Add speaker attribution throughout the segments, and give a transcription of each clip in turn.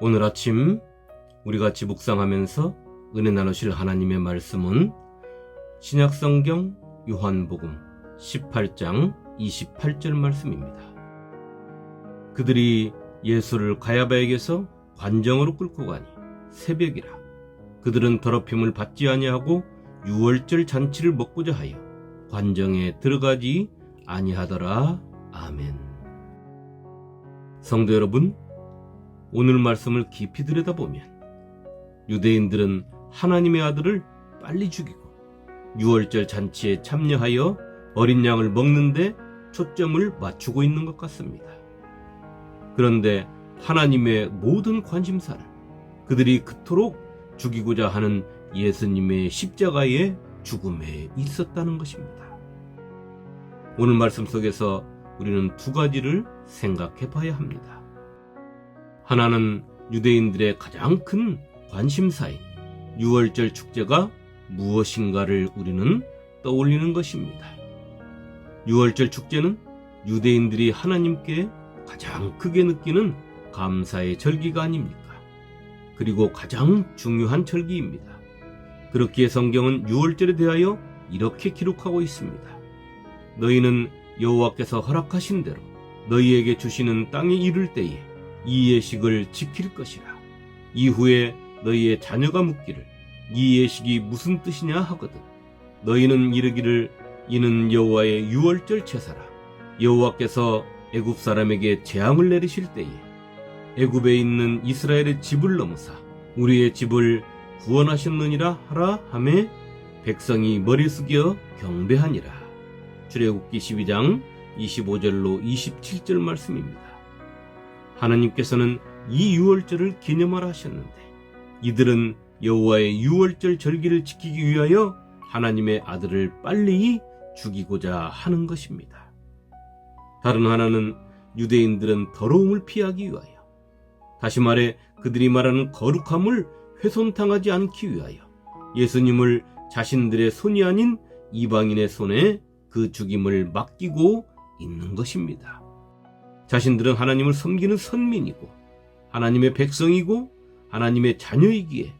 Speaker 1: 오늘 아침 우리 같이 묵상하면서 은혜 나누실 하나님의 말씀은 신약성경 요한복음 18장 28절 말씀입니다. 그들이 예수를 가야바에게서 관정으로 끌고 가니 새벽이라. 그들은 더럽힘을 받지 아니하고 유월절 잔치를 먹고자 하여 관정에 들어가지 아니하더라. 아멘. 성도 여러분, 오늘 말씀을 깊이 들여다보면 유대인들은 하나님의 아들을 빨리 죽이고 유월절 잔치에 참여하여 어린 양을 먹는데 초점을 맞추고 있는 것 같습니다. 그런데 하나님의 모든 관심사는 그들이 그토록 죽이고자 하는 예수님의 십자가의 죽음에 있었다는 것입니다. 오늘 말씀 속에서 우리는 두 가지를 생각해 봐야 합니다. 하나는 유대인들의 가장 큰 관심사인 유월절 축제가 무엇인가를 우리는 떠올리는 것입니다. 유월절 축제는 유대인들이 하나님께 가장 크게 느끼는 감사의 절기가 아닙니까? 그리고 가장 중요한 절기입니다. 그렇기에 성경은 유월절에 대하여 이렇게 기록하고 있습니다. 너희는 여호와께서 허락하신 대로 너희에게 주시는 땅에 이를 때에 이 예식을 지킬 것이라. 이후에 너희의 자녀가 묻기를 이 예식이 무슨 뜻이냐 하거든 너희는 이르기를 이는 여호와의 유월절 제사라. 여호와께서 애굽 사람에게 재앙을 내리실 때에 애굽에 있는 이스라엘의 집을 넘으사 우리의 집을 구원하셨느니라 하라 하매 백성이 머리 숙여 경배하니라. 출애굽기 12장 25절로 27절 말씀입니다. 하나님께서는 이 유월절을 기념하라 하셨는데 이들은 여호와의 유월절 절기를 지키기 위하여 하나님의 아들을 빨리 죽이고자 하는 것입니다. 다른 하나는 유대인들은 더러움을 피하기 위하여, 다시 말해 그들이 말하는 거룩함을 훼손당하지 않기 위하여 예수님을 자신들의 손이 아닌 이방인의 손에 그 죽임을 맡기고 있는 것입니다. 자신들은 하나님을 섬기는 선민이고 하나님의 백성이고 하나님의 자녀이기에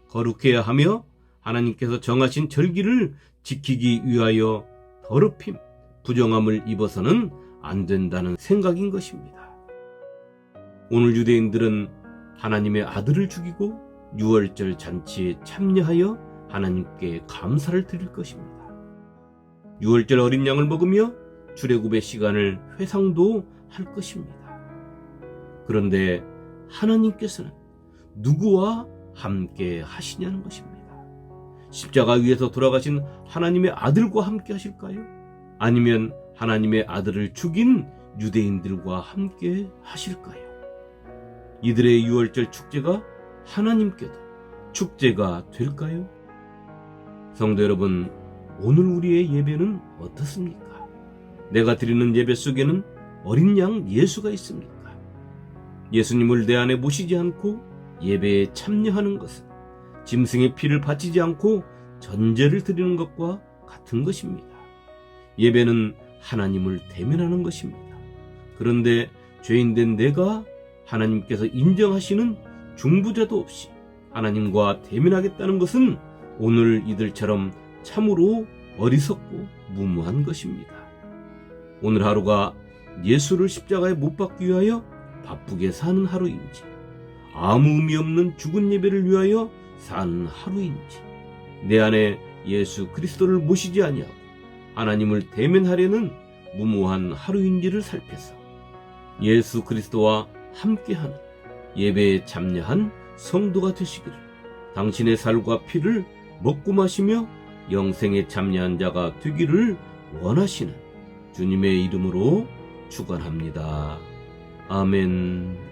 Speaker 1: 거룩해야 하며 하나님께서 정하신 절기를 지키기 위하여 더럽힘, 부정함을 입어서는 안 된다는 생각인 것입니다. 오늘 유대인들은 하나님의 아들을 죽이고 유월절 잔치에 참여하여 하나님께 감사를 드릴 것입니다. 유월절 어린 양을 먹으며 출애굽의 시간을 회상도 할 것입니다. 그런데 하나님께서는 누구와 함께 하시냐는 것입니다. 십자가 위에서 돌아가신 하나님의 아들과 함께 하실까요? 아니면 하나님의 아들을 죽인 유대인들과 함께 하실까요? 이들의 유월절 축제가 하나님께도 축제가 될까요? 성도 여러분, 오늘 우리의 예배는 어떻습니까? 내가 드리는 예배 속에는 어린 양 예수가 있습니까? 예수님을 내 안에 모시지 않고 예배에 참여하는 것은 짐승의 피를 바치지 않고 전제를 드리는 것과 같은 것입니다. 예배는 하나님을 대면하는 것입니다. 그런데 죄인된 내가 하나님께서 인정하시는 중보자도 없이 하나님과 대면하겠다는 것은 오늘 이들처럼 참으로 어리석고 무모한 것입니다. 오늘 하루가 예수를 십자가에 못 박기 위하여 바쁘게 사는 하루인지, 아무 의미 없는 죽은 예배를 위하여 사는 하루인지, 내 안에 예수 그리스도를 모시지 아니하고 하나님을 대면하려는 무모한 하루인지를 살펴서 예수 그리스도와 함께하는 예배에 참여한 성도가 되시기를, 당신의 살과 피를 먹고 마시며 영생에 참여한 자가 되기를 원하시는 주님의 이름으로 축원합니다. 아멘.